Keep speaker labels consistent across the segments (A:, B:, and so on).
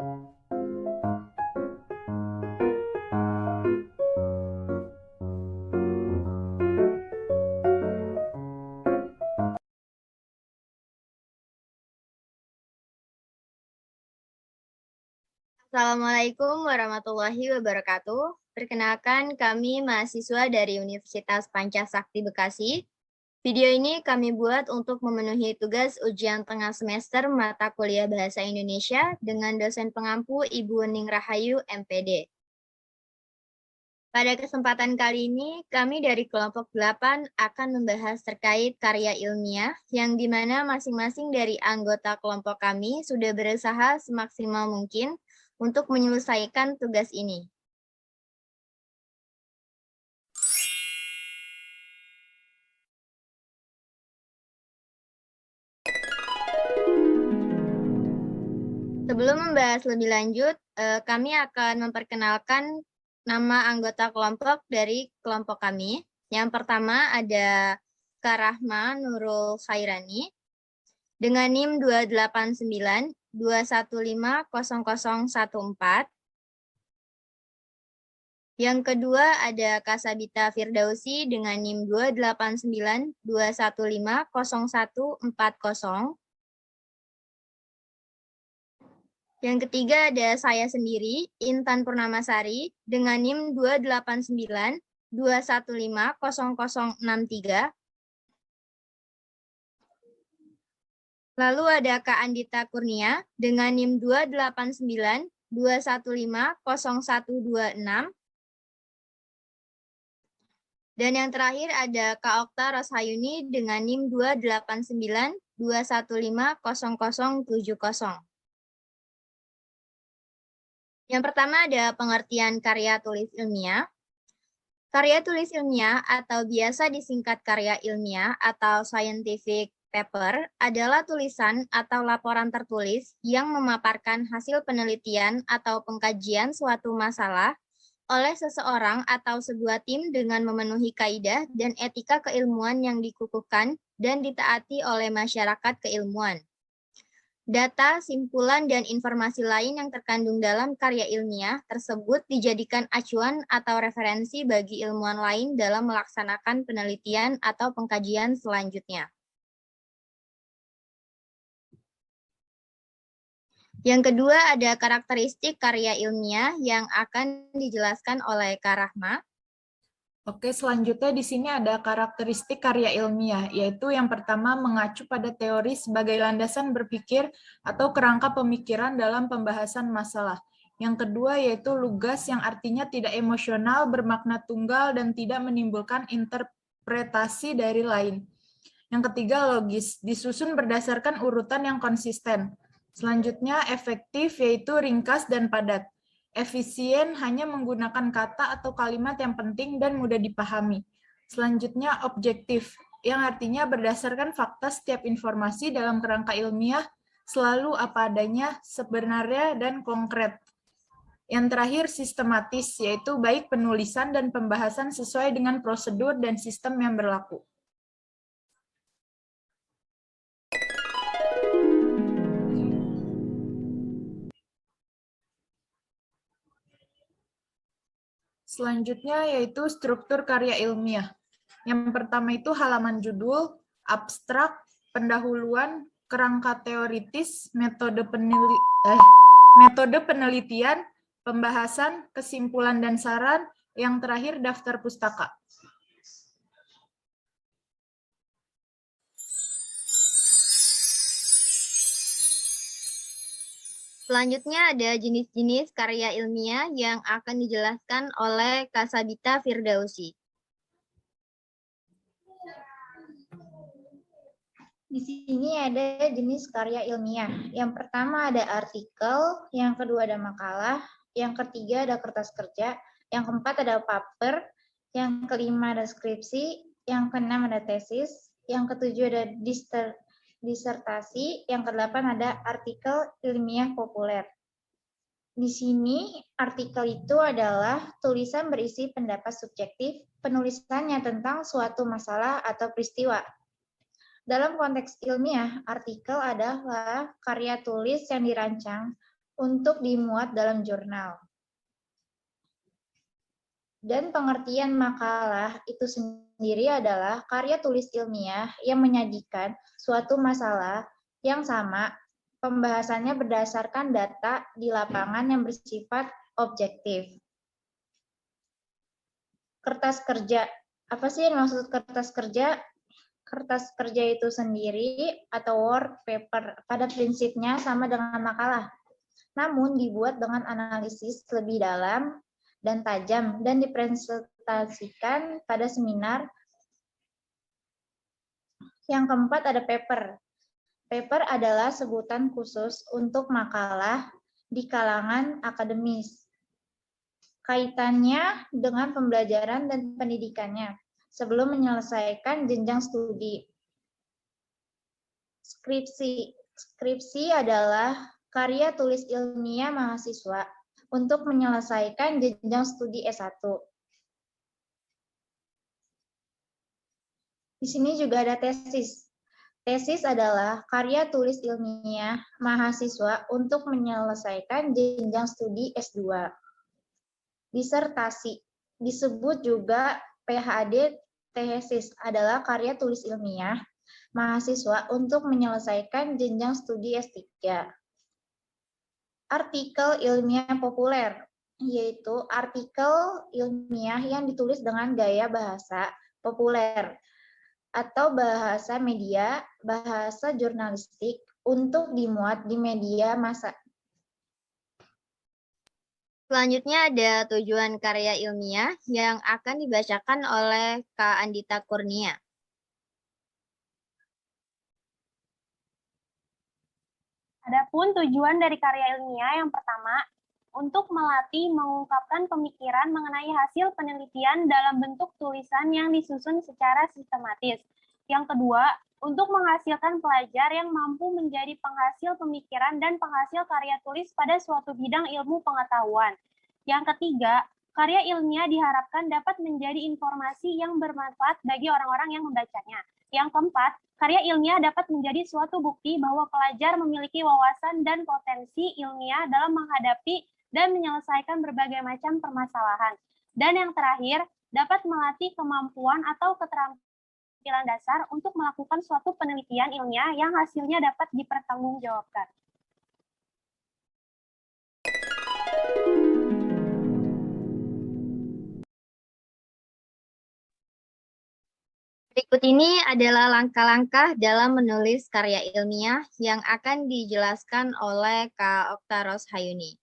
A: Assalamualaikum warahmatullahi wabarakatuh. Perkenalkan, kami mahasiswa dari Universitas Pancasakti Bekasi. Video ini kami buat untuk memenuhi tugas ujian tengah semester mata kuliah Bahasa Indonesia dengan dosen pengampu Ibu Ning Rahayu, MPD. Pada kesempatan kali ini, kami dari kelompok 8 akan membahas terkait karya ilmiah yang dimana masing-masing dari anggota kelompok kami sudah berusaha semaksimal mungkin untuk menyelesaikan tugas ini. Sebelum membahas lebih lanjut, kami akan memperkenalkan nama anggota kelompok dari kelompok kami. Yang pertama ada Kak Rahma Nurul Khairani dengan NIM 28921500014. Yang kedua ada Kak Sabita Firdausi dengan NIM 28921500140. Yang ketiga ada saya sendiri, Intan Purnamasari, dengan NIM 28921500063. Lalu ada Kak Andita Kurnia dengan NIM 28921500126. Dan yang terakhir ada Kak Okta Roshayuni dengan NIM 28921500070. Yang pertama ada pengertian karya tulis ilmiah. Karya tulis ilmiah atau biasa disingkat karya ilmiah atau scientific paper adalah tulisan atau laporan tertulis yang memaparkan hasil penelitian atau pengkajian suatu masalah oleh seseorang atau sebuah tim dengan memenuhi kaidah dan etika keilmuan yang dikukuhkan dan ditaati oleh masyarakat keilmuan. Data, simpulan, dan informasi lain yang terkandung dalam karya ilmiah tersebut dijadikan acuan atau referensi bagi ilmuwan lain dalam melaksanakan penelitian atau pengkajian selanjutnya. Yang kedua ada karakteristik karya ilmiah yang akan dijelaskan oleh Kak Rahma.
B: Oke, selanjutnya di sini ada karakteristik karya ilmiah, yaitu yang pertama mengacu pada teori sebagai landasan berpikir atau kerangka pemikiran dalam pembahasan masalah. Yang kedua yaitu lugas yang artinya tidak emosional, bermakna tunggal, dan tidak menimbulkan interpretasi dari lain. Yang ketiga logis, disusun berdasarkan urutan yang konsisten. Selanjutnya efektif, yaitu ringkas dan padat. Efisien hanya menggunakan kata atau kalimat yang penting dan mudah dipahami. Selanjutnya objektif, yang artinya berdasarkan fakta setiap informasi dalam kerangka ilmiah selalu apa adanya, sebenarnya, dan konkret. Yang terakhir sistematis, yaitu baik penulisan dan pembahasan sesuai dengan prosedur dan sistem yang berlaku. Selanjutnya yaitu struktur karya ilmiah. Yang pertama itu halaman judul, abstrak, pendahuluan, kerangka teoritis, metode penelitian, pembahasan, kesimpulan dan saran, yang terakhir daftar pustaka.
A: Selanjutnya ada jenis-jenis karya ilmiah yang akan dijelaskan oleh Kak Sabita Firdausi.
C: Di sini ada jenis karya ilmiah. Yang pertama ada artikel, yang kedua ada makalah, yang ketiga ada kertas kerja, yang keempat ada paper, yang kelima ada skripsi, yang keenam ada tesis, yang ketujuh ada disertasi, yang kedelapan ada artikel ilmiah populer. Di sini artikel itu adalah tulisan berisi pendapat subjektif, penulisannya tentang suatu masalah atau peristiwa. Dalam konteks ilmiah, artikel adalah karya tulis yang dirancang untuk dimuat dalam jurnal. Dan pengertian makalah itu sendiri adalah karya tulis ilmiah yang menyajikan suatu masalah yang sama, pembahasannya berdasarkan data di lapangan yang bersifat objektif. Kertas kerja. Apa sih yang maksud kertas kerja? Kertas kerja itu sendiri atau work paper pada prinsipnya sama dengan makalah, namun dibuat dengan analisis lebih dalam dan tajam dan dipresentasikan pada seminar. Yang keempat ada paper. Paper adalah sebutan khusus untuk makalah di kalangan akademis. Kaitannya dengan pembelajaran dan pendidikannya sebelum menyelesaikan jenjang studi. Skripsi. Skripsi adalah karya tulis ilmiah mahasiswa untuk menyelesaikan jenjang studi S1. Di sini juga ada tesis. Tesis adalah karya tulis ilmiah mahasiswa untuk menyelesaikan jenjang studi S2. Disertasi disebut juga PhD tesis adalah karya tulis ilmiah mahasiswa untuk menyelesaikan jenjang studi S3. Artikel ilmiah populer, yaitu artikel ilmiah yang ditulis dengan gaya bahasa populer atau bahasa media, bahasa jurnalistik untuk dimuat di media massa.
A: Selanjutnya ada tujuan karya ilmiah yang akan dibacakan oleh Kak Andita Kurnia.
D: Adapun tujuan dari karya ilmiah yang pertama, untuk melatih mengungkapkan pemikiran mengenai hasil penelitian dalam bentuk tulisan yang disusun secara sistematis. Yang kedua, untuk menghasilkan pelajar yang mampu menjadi penghasil pemikiran dan penghasil karya tulis pada suatu bidang ilmu pengetahuan. Yang ketiga, karya ilmiah diharapkan dapat menjadi informasi yang bermanfaat bagi orang-orang yang membacanya. Yang keempat, karya ilmiah dapat menjadi suatu bukti bahwa pelajar memiliki wawasan dan potensi ilmiah dalam menghadapi dan menyelesaikan berbagai macam permasalahan. Dan yang terakhir, dapat melatih kemampuan atau keterampilan dasar untuk melakukan suatu penelitian ilmiah yang hasilnya dapat dipertanggungjawabkan.
A: Berikut ini adalah langkah-langkah dalam menulis karya ilmiah yang akan dijelaskan oleh Kak Okta Roshayuni.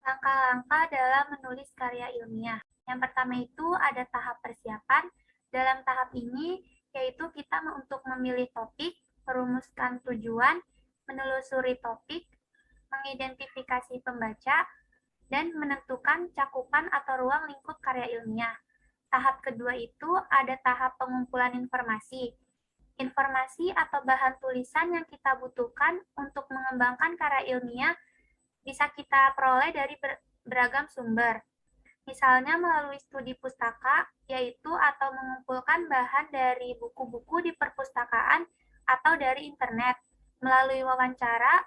E: Langkah-langkah dalam menulis karya ilmiah. Yang pertama itu ada tahap persiapan. Dalam tahap ini, yaitu kita untuk memilih topik, merumuskan tujuan, menelusuri topik, mengidentifikasi pembaca, dan menentukan cakupan atau ruang lingkup karya ilmiah. Tahap kedua itu ada tahap pengumpulan informasi. Informasi atau bahan tulisan yang kita butuhkan untuk mengembangkan karya ilmiah bisa kita peroleh dari beragam sumber. Misalnya melalui studi pustaka, yaitu atau mengumpulkan bahan dari buku-buku di perpustakaan atau dari internet, melalui wawancara,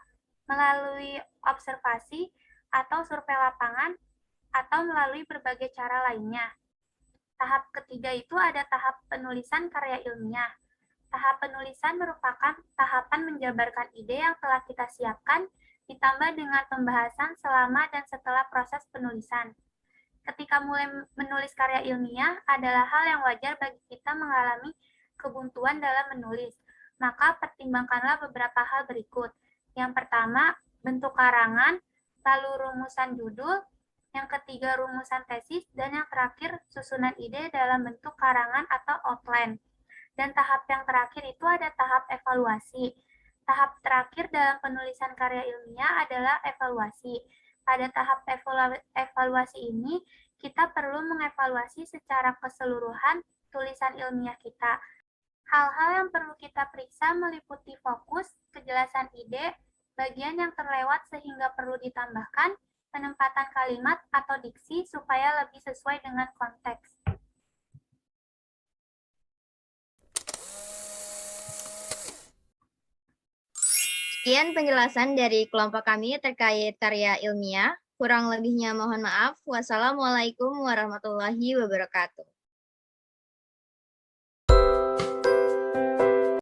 E: melalui observasi atau survei lapangan, atau melalui berbagai cara lainnya. Tahap ketiga itu ada tahap penulisan karya ilmiah. Tahap penulisan merupakan tahapan menjabarkan ide yang telah kita siapkan, ditambah dengan pembahasan selama dan setelah proses penulisan. Ketika mulai menulis karya ilmiah adalah hal yang wajar bagi kita mengalami kebuntuan dalam menulis. Maka pertimbangkanlah beberapa hal berikut. Yang pertama, bentuk karangan, lalu rumusan judul, yang ketiga rumusan tesis, dan yang terakhir susunan ide dalam bentuk karangan atau outline. Dan tahap yang terakhir itu ada tahap evaluasi. Tahap terakhir dalam penulisan karya ilmiah adalah evaluasi. Pada tahap evaluasi ini, kita perlu mengevaluasi secara keseluruhan tulisan ilmiah kita. Hal-hal yang perlu kita periksa meliputi fokus, kejelasan ide, bagian yang terlewat sehingga perlu ditambahkan, penempatan kalimat atau diksi supaya lebih sesuai dengan konteks.
A: Sekian penjelasan dari kelompok kami terkait karya ilmiah. Kurang lebihnya mohon maaf. Wassalamualaikum warahmatullahi wabarakatuh.